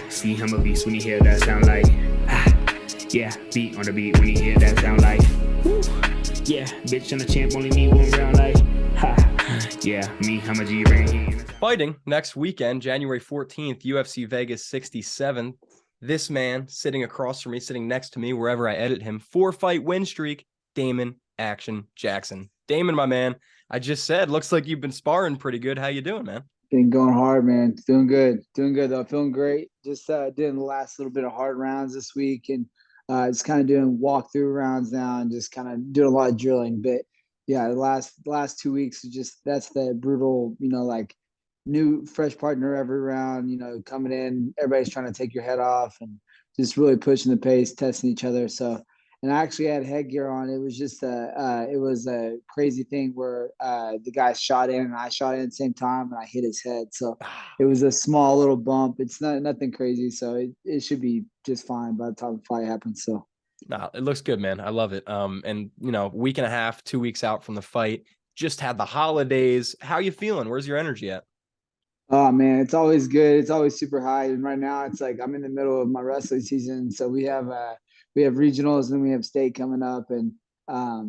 See him a beast when he hear that sound like yeah, beat on the beat when he hear that sound like woo. Yeah, bitch on the champ, only me one round like yeah, me, I'm a G-Ring. Fighting next weekend, January 14th, UFC Vegas 67. This man sitting across from me, sitting next to me, wherever I edit him, 4-fight win streak, Damon Action Jackson. Damon, my man, I just said, looks like you've been sparring pretty good. How you doing, man? Been going hard, man. Doing good though. Feeling great. Just doing the last little bit of hard rounds this week, and just kind of doing walkthrough rounds now, and just kind of doing a lot of drilling. But yeah, the last 2 weeks, just that's the brutal, like new fresh partner every round. Coming in, everybody's trying to take your head off, and just really pushing the pace, testing each other. So. And I actually had headgear on. It was just a crazy thing where the guy shot in and I shot in at the same time and I hit his head. So it was a small little bump. It's nothing crazy. So it should be just fine by the time the fight happens. So no, it looks good, man. I love it. And week and a half, 2 weeks out from the fight, just had the holidays. How you feeling? Where's your energy at? Oh man, it's always good. It's always super high. And right now it's like I'm in the middle of my wrestling season. So we have regionals and we have state coming up, and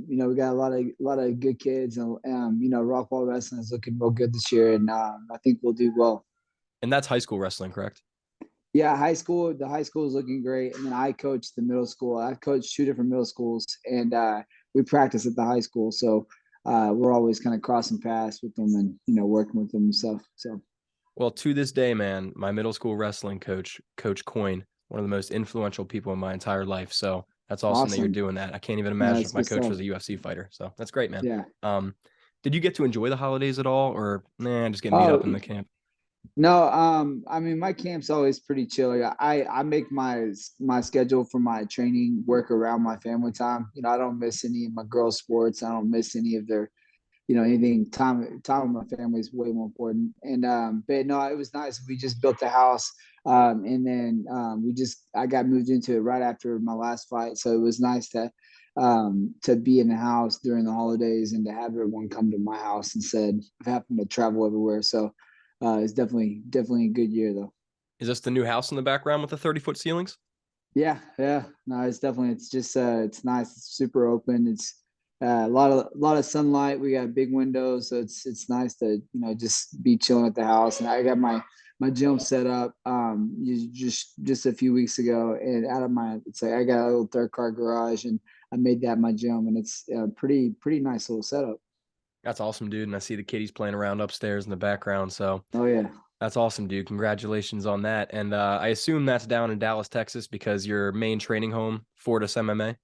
we got a lot of good kids, and Rockwall Wrestling is looking real good this year, and I think we'll do well. And that's high school wrestling, correct? Yeah, the high school is looking great, and then I coach the middle school. I've coached 2 different middle schools, and we practice at the high school, so we're always kind of crossing paths with them and working with them and stuff. So. Well, to this day, man, my middle school wrestling coach, Coach Coyne, one of the most influential people in my entire life. So that's awesome that you're doing that. I can't even imagine if my coach was a UFC fighter. So that's great, man. Yeah. Did you get to enjoy the holidays at all, or just getting beat up in the camp? No, I mean, my camp's always pretty chill. I make my schedule for my training work around my family time. I don't miss any of my girls' sports. I don't miss any of their anything. Time with my family is way more important. And but no, it was nice. We just built a house, and then I got moved into it right after my last fight, so it was nice to be in the house during the holidays and to have everyone come to my house instead of having to travel everywhere. So it's definitely a good year though. Is this the new house in the background with the 30-foot ceilings? Yeah. No, it's just it's nice. It's super open. It's a lot of sunlight. We got big windows, so it's nice to just be chilling at the house. And I got my gym set up just a few weeks ago, and I got a little 3-car garage, and I made that my gym, and it's a pretty nice little setup. That's awesome, dude. And I see the kiddies playing around upstairs in the background. So oh yeah, that's awesome, dude. Congratulations on that. And I assume that's down in Dallas, Texas, because your main training home, Fortis MMA.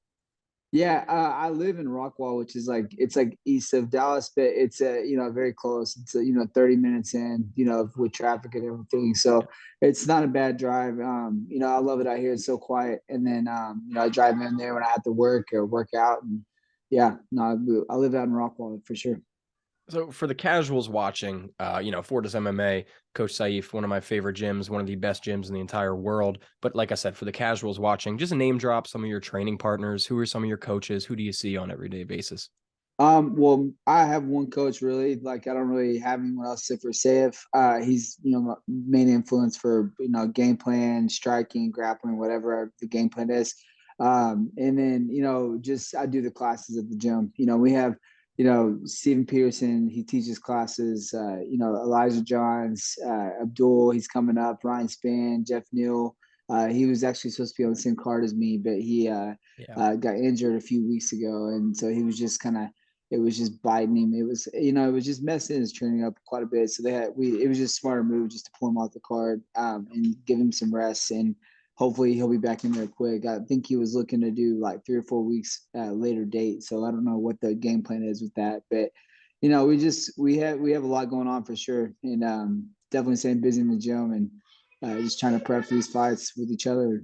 Yeah, I live in Rockwall, which is it's east of Dallas, but it's very close. It's 30 minutes in, with traffic and everything. So it's not a bad drive. I love it out here. It's so quiet. And then I drive in there when I have to work or work out. And yeah, no, I live out in Rockwall for sure. So for the casuals watching, Fortis MMA, Coach Saif, one of my favorite gyms, one of the best gyms in the entire world. But like I said, for the casuals watching, just name drop some of your training partners. Who are some of your coaches? Who do you see on an everyday basis? Well, I have one coach really. I don't really have anyone else except for Saif. He's my main influence for game plan, striking, grappling, whatever the game plan is. And then just I do the classes at the gym. We have Stephen Peterson, he teaches classes, Elijah Johns, Abdul, he's coming up, Ryan Spann, Jeff Neal. He was actually supposed to be on the same card as me, but he got injured a few weeks ago. And so he was just it was just biting him. It was, it was just messing his training up quite a bit. So it was just a smarter move just to pull him off the card and give him some rest. And hopefully he'll be back in there quick. I think he was looking to do 3 or 4 weeks later date. So I don't know what the game plan is with that, but we have a lot going on for sure. And definitely staying busy in the gym and just trying to prep for these fights with each other.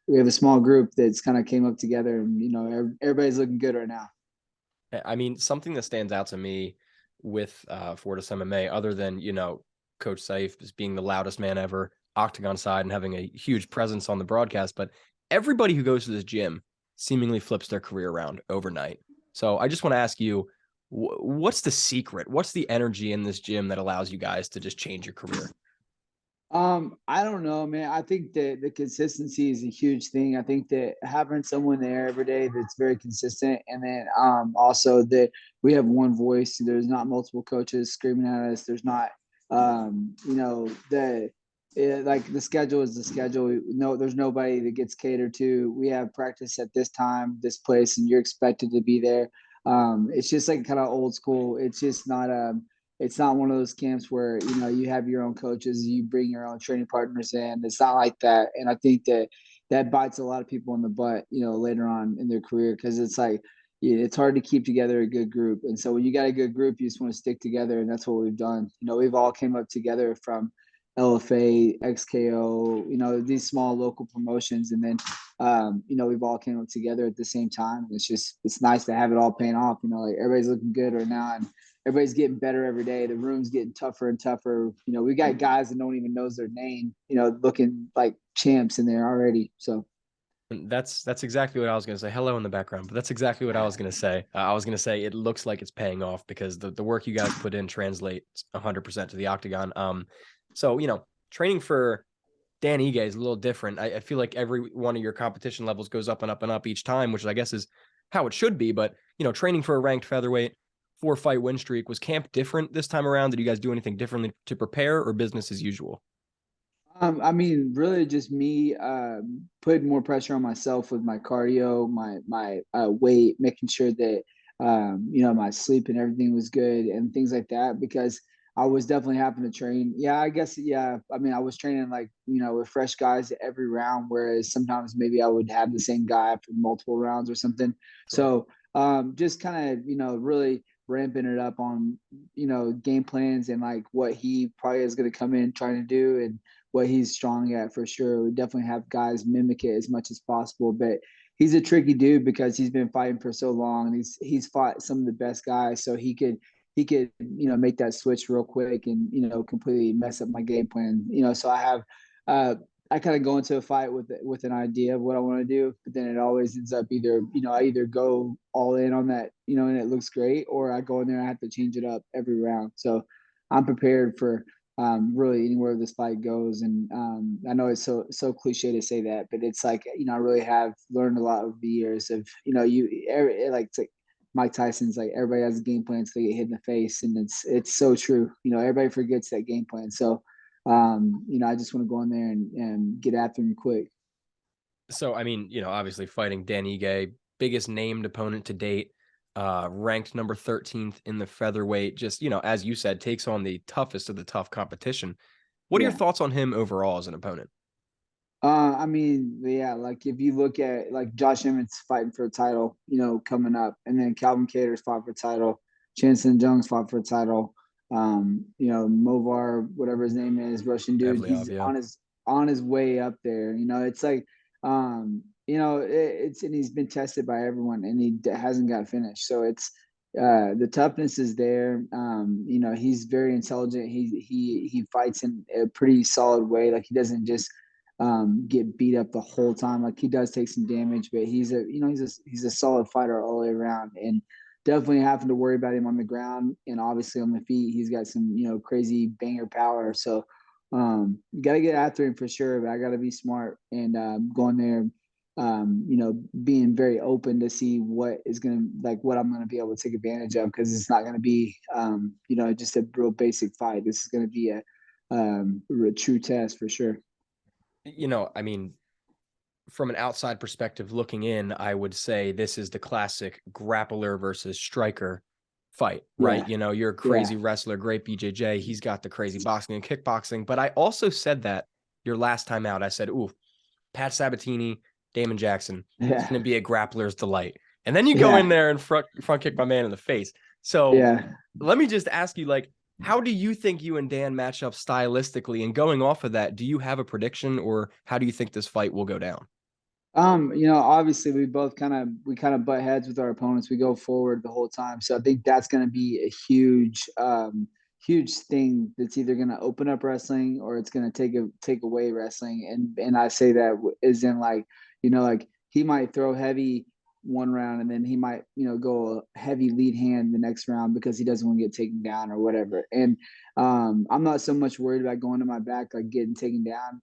We have a small group that's kind of came up together, and, everybody's looking good right now. I mean, something that stands out to me with Fortis MMA, other than, Coach Saif as being the loudest man ever, octagon side, and having a huge presence on the broadcast, but everybody who goes to this gym seemingly flips their career around overnight. So I just want to ask you, what's the secret? What's the energy in this gym that allows you guys to just change your career? I don't know, man. I think that the consistency is a huge thing. I think that having someone there every day that's very consistent, and then also that we have one voice. There's not multiple coaches screaming at us. There's not, like the schedule is the schedule. No, there's nobody that gets catered to. We have practice at this time, this place, and you're expected to be there. It's just like kind of old school. It's just not it's not one of those camps where you have your own coaches, you bring your own training partners in. It's not like that, and I think that that bites a lot of people in the butt, later on in their career, because it's like it's hard to keep together a good group. And so when you got a good group, you just want to stick together, and that's what we've done. We've all came up together from LFA, XKO, these small local promotions, and then we've all came up together at the same time. It's nice to have it all paying off. Like everybody's looking good right now, and everybody's getting better every day. The room's getting tougher and tougher. We got guys that don't even know their name, looking like champs in there already. So And that's exactly what I was going to say. Hello in the background, but that's exactly what I was going to say. I was going to say it looks like it's paying off because the work you guys put in translates 100% to the octagon. So training for Dan Ige is a little different. I feel like every one of your competition levels goes up and up and up each time, which I guess is how it should be. But training for a ranked featherweight, 4-fight win streak, was camp different this time around? Did you guys do anything differently to prepare, or business as usual? I mean, really, just me putting more pressure on myself with my cardio, my weight, making sure that my sleep and everything was good and things like that. Because I was definitely having to train. Yeah, I guess. Yeah, I mean, I was training like with fresh guys every round, whereas sometimes maybe I would have the same guy for multiple rounds or something. Sure. So just kind of really ramping it up on game plans and like what he probably is going to come in trying to do and what he's strong at for sure. We definitely have guys mimic it as much as possible, but he's a tricky dude because he's been fighting for so long. And he's fought some of the best guys, so he could make that switch real quick and completely mess up my game plan. So I kind of go into a fight with an idea of what I want to do, but then it always ends up either I either go all in on that and it looks great, or I go in there and I have to change it up every round. So I'm prepared for really anywhere this fight goes. And I know it's so cliche to say that, but it's like I really have learned a lot over the years of it's like Mike Tyson's like everybody has a game plan so they get hit in the face, and it's so true. Everybody forgets that game plan. So I just want to go in there and get after him quick. So, I mean, obviously fighting Dan Ige, biggest named opponent to date, ranked number 13th in the featherweight, just, as you said, takes on the toughest of the tough competition. What are your Yeah. thoughts on him overall as an opponent? I mean, yeah, like if you look at like Josh Emmett fighting for a title, coming up, and then Calvin Cater's fought for a title, Chanson Jones fought for a title, Movar, whatever his name is, Russian dude, he's Evliov, yeah. on his way up there. It's like it's and he's been tested by everyone and he hasn't got finished. So it's the toughness is there. He's very intelligent. He fights in a pretty solid way. Like he doesn't just get beat up the whole time. Like he does take some damage, but he's a solid fighter all the way around, and definitely having to worry about him on the ground and obviously on the feet. He's got some crazy banger power. So got to get after him for sure. But I got to be smart and going there. Being very open to see what is what I'm gonna be able to take advantage of, because it's not gonna be just a real basic fight. This is gonna be a true test for sure. I mean, from an outside perspective looking in, I would say this is the classic grappler versus striker fight, right? Yeah, You're a yeah, crazy wrestler, great BJJ. He's got the crazy boxing and kickboxing. But I also said that your last time out, I said, ooh, Pat Sabatini, Damon Jackson, it's yeah, going to be a grappler's delight. And then you go in yeah, there and front kick my man in the face. So yeah. let me just ask you, like, how do you think you and Dan match up stylistically? And going off of that, do you have a prediction, or how do you think this fight will go down? Obviously we kind of butt heads with our opponents. We go forward the whole time. So I think that's gonna be a huge thing that's either gonna open up wrestling or it's gonna take away wrestling. And I say that is in like, like he might throw heavy, one round, and then he might, go a heavy lead hand the next round because he doesn't want to get taken down or whatever. And I'm not so much worried about going to my back, like getting taken down.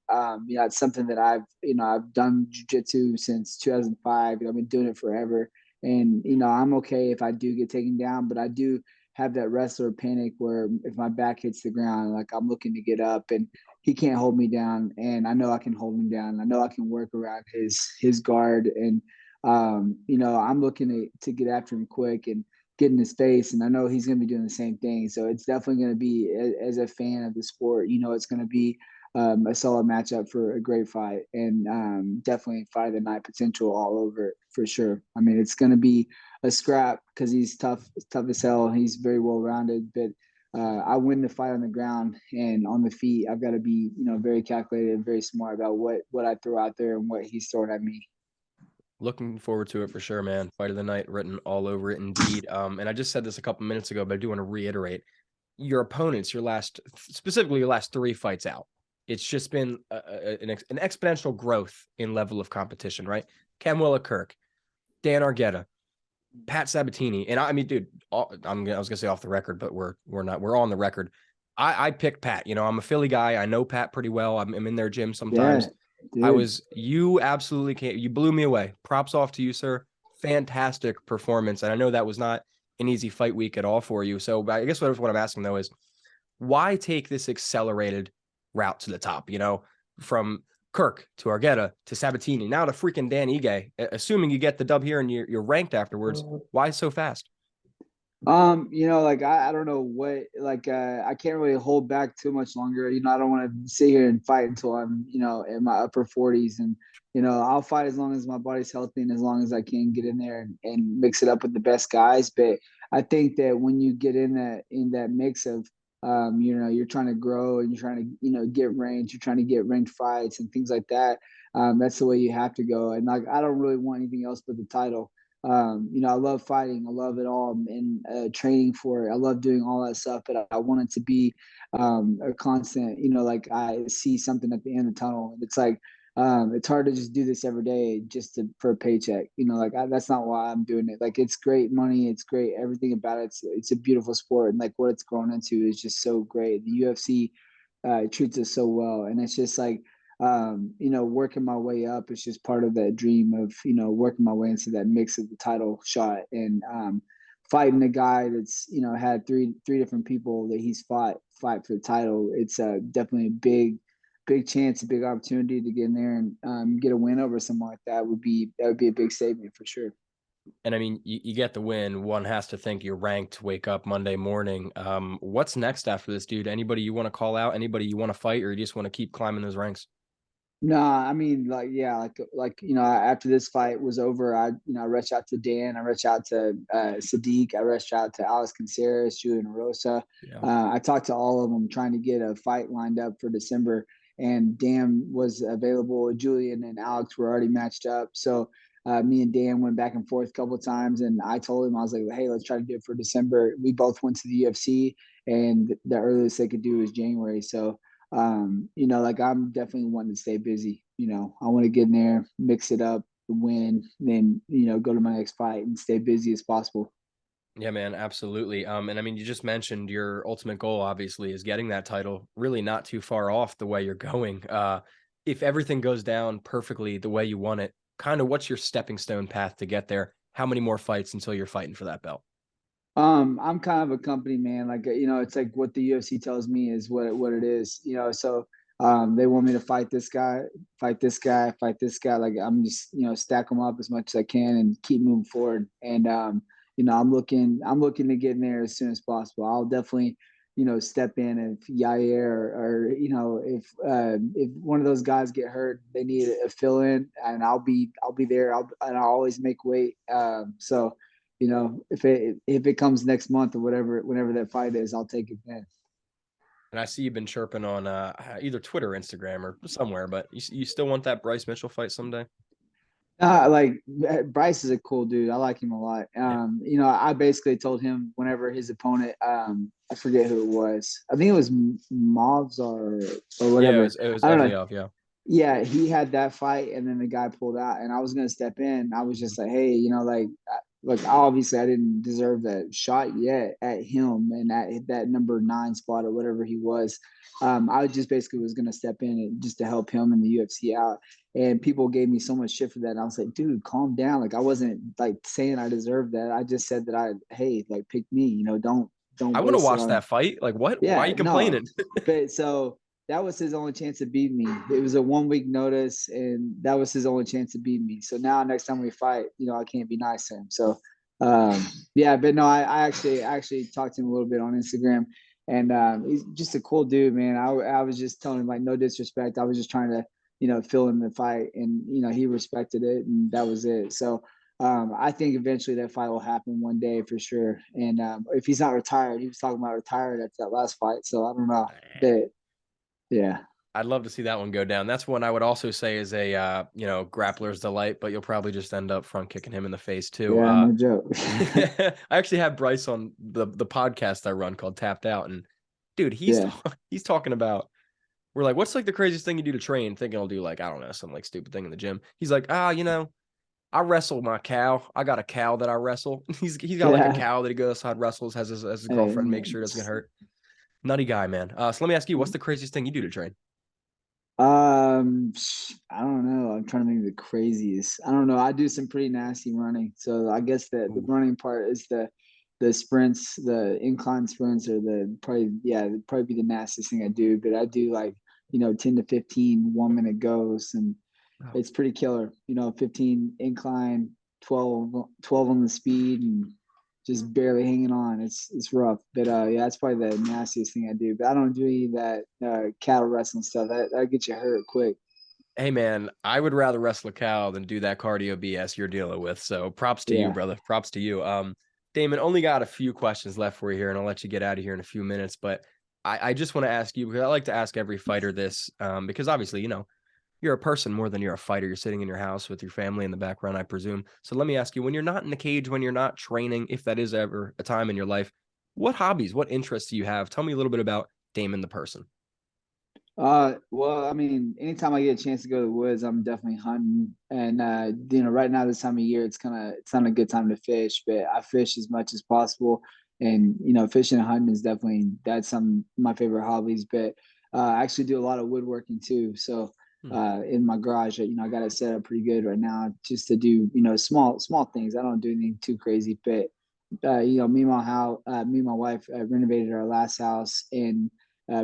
It's something that I've done jiu-jitsu since 2005. I've been doing it forever. And, I'm okay if I do get taken down, but I do have that wrestler panic where if my back hits the ground, like I'm looking to get up and he can't hold me down. And I know I can hold him down. I know I can work around his guard. And, I'm looking to get after him quick and get in his face. And I know he's going to be doing the same thing. So it's definitely going to be, as a fan of the sport, it's going to be a solid matchup for a great fight, and definitely fight of the night potential all over it for sure. I mean, it's going to be a scrap because he's tough as hell. He's very well rounded, but I win the fight on the ground and on the feet. I've got to be, very calculated, very smart about what I throw out there and what he's throwing at me. Looking forward to it for sure, man. Fight of the night written all over it, indeed. And I just said this a couple minutes ago, but I do want to reiterate: your opponents, specifically your last 3 fights out, it's just been an exponential growth in level of competition, right? Cam Kirk, Dan Ige, Pat Sabatini, and I mean, dude, I was gonna say off the record, but we're not. We're on the record. I picked Pat. I'm a Philly guy. I know Pat pretty well. I'm in their gym sometimes. Yeah, you absolutely can't. You blew me away. Props off to you, sir. Fantastic performance. And I know that was not an easy fight week at all for you. So I guess what I'm asking though is, why take this accelerated route to the top? From Kirk to Argetta to Sabatini, now to freaking Dan Ige. Assuming you get the dub here and you're ranked afterwards, why so fast? I don't know what, I can't really hold back too much longer. I don't want to sit here and fight until I'm, in my upper 40s, and I'll fight as long as my body's healthy and as long as I can get in there and mix it up with the best guys. But I think that when you get in that mix of you're trying to grow and you're trying to, get range, you're trying to get ranked fights and things like that. That's the way you have to go. And I don't really want anything else but the title. I love fighting. I love it all, and training for it. I love doing all that stuff, but I want it to be a constant, like I see something at the end of the tunnel. It's like, it's hard to just do this every day for a paycheck. That's not why I'm doing it. Like, it's great money. It's great. Everything about it. It's a beautiful sport. And like what it's grown into is just so great. The UFC treats us so well. And it's just like, working my way up is just part of that dream of, working my way into that mix of the title shot, and fighting a guy that's, had three different people that he's fight for the title. It's definitely a big chance, a big opportunity to get in there and get a win over someone like that. Would be a big statement for sure. And I mean, you get the win. One has to think you're ranked, wake up Monday morning. What's next after this, dude? Anybody you want to call out? Anybody you want to fight, or you just want to keep climbing those ranks? No, I mean, after this fight was over, I reached out to Dan, I reached out to Sadiq, I reached out to Alex Caceres, Julian Rosa. Yeah. I talked to all of them trying to get a fight lined up for December, and Dan was available. Julian and Alex were already matched up, so me and Dan went back and forth a couple of times, and I told him, I was like, hey, let's try to do it for December. We both went to the UFC, and the earliest they could do is January. So I'm definitely wanting to stay busy. I want to get in there, mix it up, win, then, go to my next fight and stay busy as possible. Yeah, man, absolutely. And I mean, you just mentioned your ultimate goal, obviously, is getting that title. Really not too far off the way you're going. If everything goes down perfectly the way you want it, kind of what's your stepping stone path to get there? How many more fights until you're fighting for that belt? I'm kind of a company man. It's like what the UFC tells me is what it is. So they want me to fight this guy, fight this guy, fight this guy. Like, I'm just stack them up as much as I can and keep moving forward. And I'm looking to get in there as soon as possible. I'll definitely step in if Yair or if one of those guys get hurt, they need a fill in, and I'll be there. I'll always make weight. So. If it comes next month or whenever that fight is, I'll take it then. And I see you've been chirping on either Twitter, Instagram, or somewhere, but you still want that Bryce Mitchell fight someday? Bryce is a cool dude. I like him a lot. I basically told him whenever his opponent, I forget who it was. I think it was Mavs or whatever. Yeah, it was I don't know. Evliov, yeah. Yeah, he had that fight, and then the guy pulled out, and I was gonna step in. I was just like, hey, like, look, obviously I didn't deserve that shot yet at him and at that number 9 spot or whatever he was. I just basically was gonna step in and just to help him in the UFC out. And people gave me so much shit for that. And I was like, dude, calm down. Like I wasn't like saying I deserved that. I just said that hey, like pick me. Don't I want to waste it watch on. that fight. Like what? Why are Yeah, you no. complaining? But so that was his only chance to beat me. It was a 1 week notice, and that was his only chance to beat me. So now next time we fight, I can't be nice to him. So yeah, but no, I actually talked to him a little bit on Instagram, and he's just a cool dude, man. I was just telling him like no disrespect. I was just trying to fill in the fight, and he respected it, and that was it. So I think eventually that fight will happen one day for sure. And if he's not retired, he was talking about retired at that last fight. So I don't know. But yeah. I'd love to see that one go down. That's one I would also say is a grappler's delight, but you'll probably just end up front kicking him in the face too. Yeah, no joke. I actually have Bryce on the podcast I run called Tapped Out, and dude, he's talking about, we're like, what's like the craziest thing you do to train? Thinking I'll do like, I don't know, some like stupid thing in the gym. He's like, I wrestle my cow. I got a cow that I wrestle. He's got like a cow that he goes outside, wrestles, has his girlfriend make sure it doesn't get hurt. Nutty guy, man. So let me ask you, what's the craziest thing you do to train? I don't know. I'm trying to think of the craziest. I don't know. I do some pretty nasty running. So I guess the running part is the sprints, the incline sprints, or probably be the nastiest thing I do. But I do like 10 to 15 1 minute goes, and it's pretty killer. 15 incline, 12 on the speed, and just barely hanging on. It's rough, but yeah, that's probably the nastiest thing I do. But I don't do any of that cattle wrestling stuff. That gets you hurt quick. Hey man, I would rather wrestle a cow than do that cardio BS you're dealing with. So props to you, brother. Props to you. Damon, only got a few questions left for you here, and I'll let you get out of here in a few minutes. But I just want to ask you, because I like to ask every fighter this, because obviously, you're a person more than you're a fighter. You're sitting in your house with your family in the background, I presume. So let me ask you, when you're not in the cage, when you're not training, if that is ever a time in your life, what hobbies, what interests do you have? Tell me a little bit about Damon the person. Well, I mean, anytime I get a chance to go to the woods, I'm definitely hunting. And right now this time of year, it's not a good time to fish, but I fish as much as possible. And fishing and hunting is that's some of my favorite hobbies. But I actually do a lot of woodworking too. So in my garage, I got it set up pretty good right now, just to do small things. I don't do anything too crazy, but me and my wife renovated our last house, and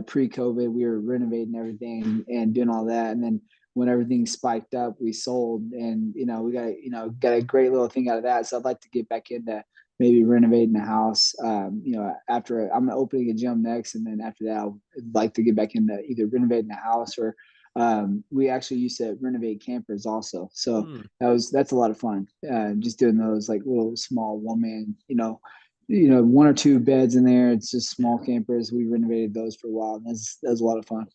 pre-COVID, we were renovating everything and doing all that. And then when everything spiked up, we sold, and we got a great little thing out of that. So I'd like to get back into maybe renovating the house. After I'm opening a gym next, and then after that, I'd like to get back into either renovating the house or we actually used to renovate campers also. So that's a lot of fun. Just doing those like little small woman, 1 or 2 beds in there. It's just small campers. We renovated those for a while. That's a lot of fun.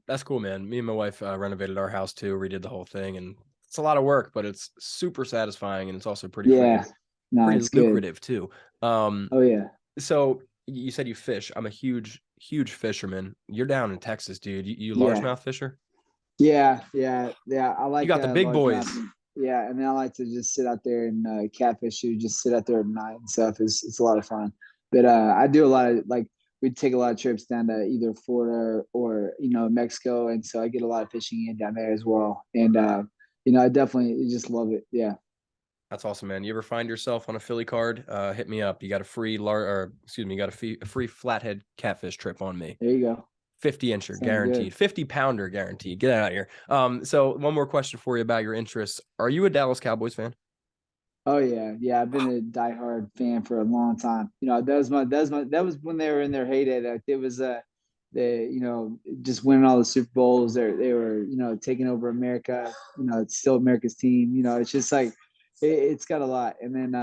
That's cool, man. Me and my wife renovated our house too, redid the whole thing, and it's a lot of work, but it's super satisfying, and it's also pretty pretty lucrative too. Oh yeah. So you said you fish. I'm a huge fisherman. You're down in Texas, dude. You largemouth fisher? Yeah. I like. You got the big boys. Yeah, and then I like to just sit out there and catfish. You just sit out there at night and stuff. It's a lot of fun. But I do a lot of we take a lot of trips down to either Florida or Mexico, and so I get a lot of fishing in down there as well. And I definitely just love it. Yeah. That's awesome, man. You ever find yourself on a Philly card? Hit me up. You got a free flathead catfish trip on me. There you go. 50-incher guaranteed, 50-pounder guaranteed. Get out of here. So one more question for you about your interests. Are you a Dallas Cowboys fan? Oh yeah. I've been a diehard fan for a long time. That was when they were in their heyday. It was just winning all the Super Bowls. They were taking over America. It's still America's team. It's just like it's got a lot. And then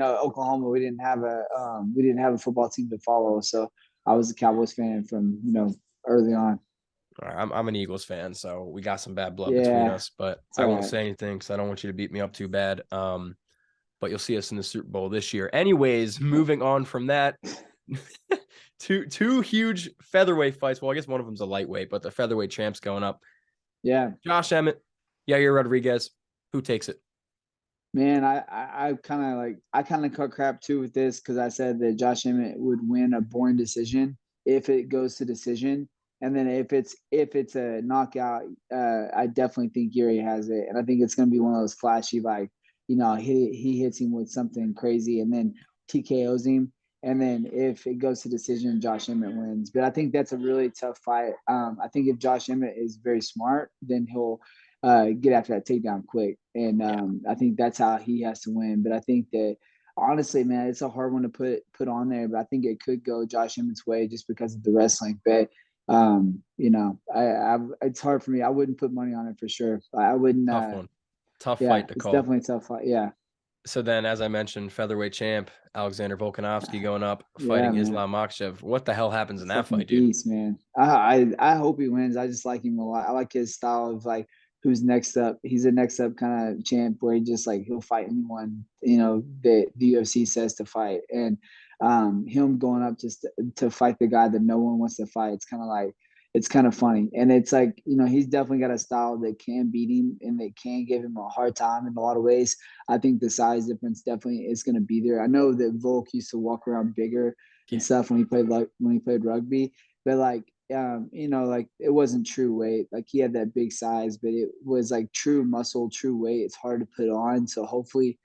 Oklahoma, we didn't have a football team to follow, so I was a Cowboys fan from early on. All right, I'm an Eagles fan, so we got some bad blood between us, but I won't say anything because I don't want you to beat me up too bad. But you'll see us in the Super Bowl this year. Anyways, moving on from that, two huge featherweight fights. Well, I guess one of them's a lightweight, but the featherweight champs going up. Yeah. Josh Emmett, Yair Rodriguez, who takes it? Man, I kind of cut crap too with this because I said that Josh Emmett would win a boring decision if it goes to decision, and then if it's a knockout, I definitely think Yuri has it, and I think it's gonna be one of those flashy like he hits him with something crazy and then TKOs him, and then if it goes to decision, Josh Emmett wins. But I think that's a really tough fight. I think if Josh Emmett is very smart, then he'll get after that takedown quick. And Yeah, I think that's how he has to win. But I think that honestly, man, it's a hard one to put on there. But I think it could go Josh Emmett's way just because of the wrestling. But it's hard for me. I wouldn't put money on it for sure. I wouldn't. tough one. Tough Yeah, fight to it's call. definitely a tough fight. Yeah, So then, as I mentioned, featherweight champ Alexander Volkanovski going up, yeah, fighting man. Islam Makhachev. What the hell happens in that Fucking fight, dude? beast, man. I hope he wins. I just like him a lot. I like his style of like who's next up. He's a next up kind of champ where he just like he'll fight anyone that the UFC says to fight, and him going up just to fight the guy that no one wants to fight. It's kind of funny, and it's like he's definitely got a style that can beat him and that can give him a hard time in a lot of ways. I think the size difference definitely is going to be there. I know that Volk used to walk around bigger Yeah, and stuff when he played rugby, but like like it wasn't true weight. Like he had that big size, but it was like true muscle, true weight. It's hard to put on. So hopefully,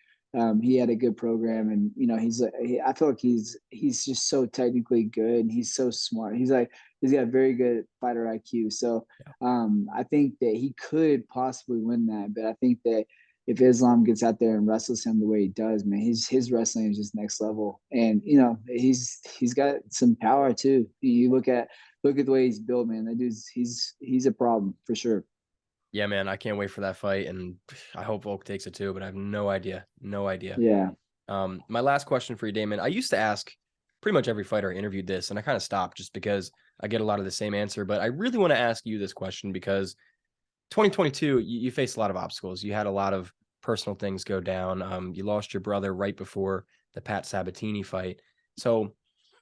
he had a good program, and I feel like he's just so technically good, and he's so smart. He's got very good fighter IQ. So yeah. I think that he could possibly win that, but I think that if Islam gets out there and wrestles him the way he does, man, his wrestling is just next level. And he's got some power too. You look at the way he's built, man. That dude's he's a problem for sure. Yeah, man, I can't wait for that fight, and I hope Volk takes it too. But I have no idea, no idea. Yeah. My last question for you, Damon. I used to ask pretty much every fighter I interviewed this, and I kind of stopped just because I get a lot of the same answer. But I really want to ask you this question because 2022, you faced a lot of obstacles. You had a lot of personal things go down. You lost your brother right before the Pat Sabatini fight. So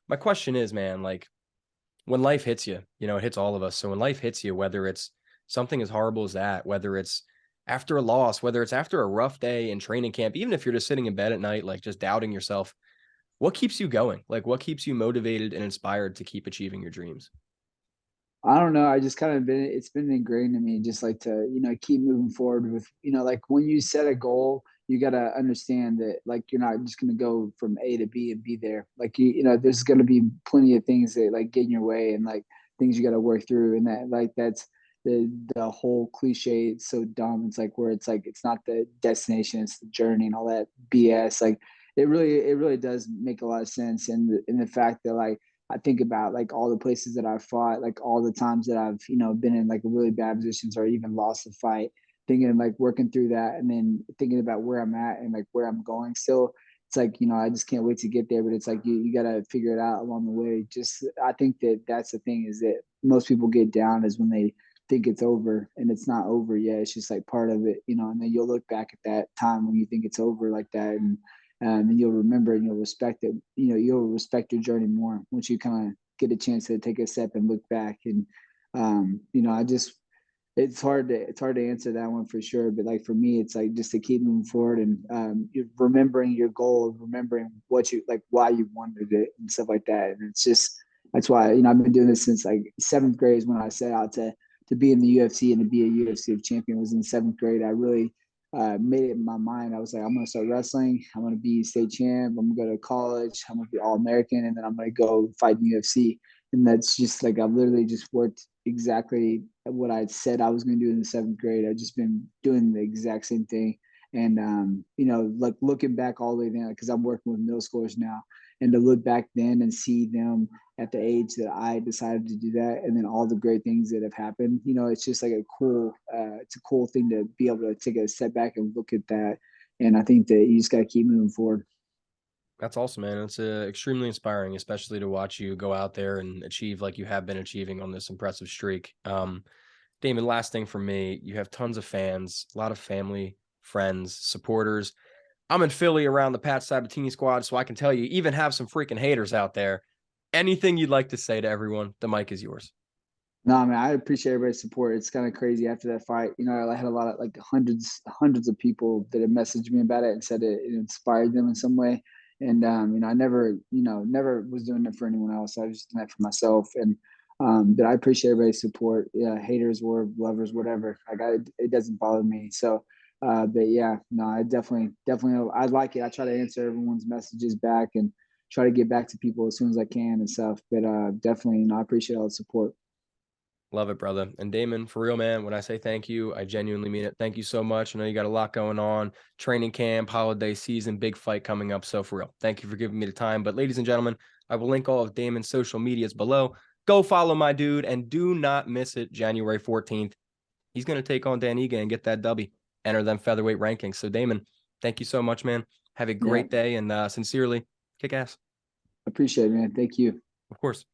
my question is, man, like when life hits you, it hits all of us. So when life hits you, whether it's something as horrible as that, whether it's after a loss, whether it's after a rough day in training camp, even if you're just sitting in bed at night, like just doubting yourself, what keeps you going? Like what keeps you motivated and inspired to keep achieving your dreams? I don't know. I just kind of it's been ingrained in me just like to, keep moving forward with, like when you set a goal, you got to understand that like you're not just going to go from A to B and be there. Like, there's going to be plenty of things that like get in your way and like things you got to work through. And that like that's the whole cliche. It's so dumb. It's like where it's like it's not the destination, it's the journey and all that BS. Like it really does make a lot of sense. And the fact that like, I think about like all the places that I've fought, like all the times that I've, been in like really bad positions or even lost a fight, thinking like working through that and then thinking about where I'm at and like where I'm going still. It's like, I just can't wait to get there, but it's like you got to figure it out along the way. Just, I think that that's the thing is that most people get down is when they think it's over and it's not over yet. It's just like part of it, and then you'll look back at that time when you think it's over like that. And you'll remember and you'll respect it. You'll respect your journey more once you kind of get a chance to take a step and look back. And I just it's hard to answer that one for sure. But like for me, it's like just to keep moving forward and you're remembering your goal, remembering what you like, why you wanted it, and stuff like that. And it's just that's why I've been doing this since like seventh grade is when I set out to be in the UFC and to be a UFC champion. Was in seventh grade. I really made it in my mind. I was like, I'm going to start wrestling. I'm going to be state champ. I'm going to go to college. I'm going to be All-American. And then I'm going to go fight in UFC. And that's just like, I've literally just worked exactly what I said I was going to do in the seventh grade. I've just been doing the exact same thing. And, like looking back all the way then, because I'm working with middle schoolers now, and to look back then and see them at the age that I decided to do that, and then all the great things that have happened, it's just like it's a cool thing to be able to take a step back and look at that. And I think that you just got to keep moving forward. That's awesome, man. It's extremely inspiring, especially to watch you go out there and achieve like you have been achieving on this impressive streak. Damon, last thing for me, you have tons of fans, a lot of family, friends, supporters. I'm in Philly around the Pat Sabatini squad, so I can tell you, even have some freaking haters out there. Anything you'd like to say to everyone, the mic is yours. No, man, I appreciate everybody's support. It's kind of crazy after that fight. You know, I had a lot of like hundreds of people that have messaged me about it and said it inspired them in some way. And you know, I never was doing it for anyone else. I was just doing it for myself. And but I appreciate everybody's support. Yeah, haters or lovers, whatever. It doesn't bother me. So but yeah, no, I definitely I like it. I try to answer everyone's messages back and try to get back to people as soon as I can and stuff. But definitely, you know, I appreciate all the support. Love it, brother. And Damon, for real, man, when I say thank you, I genuinely mean it. Thank you so much. I know you got a lot going on, training camp, holiday season, big fight coming up. So for real, thank you for giving me the time. But ladies and gentlemen, I will link all of Damon's social medias below. Go follow my dude and do not miss it. January 14th. He's going to take on Dan Ige and get that W, enter them featherweight rankings. So Damon, thank you so much, man. Have a great day and sincerely kick ass. Appreciate it, man. Thank you. Of course.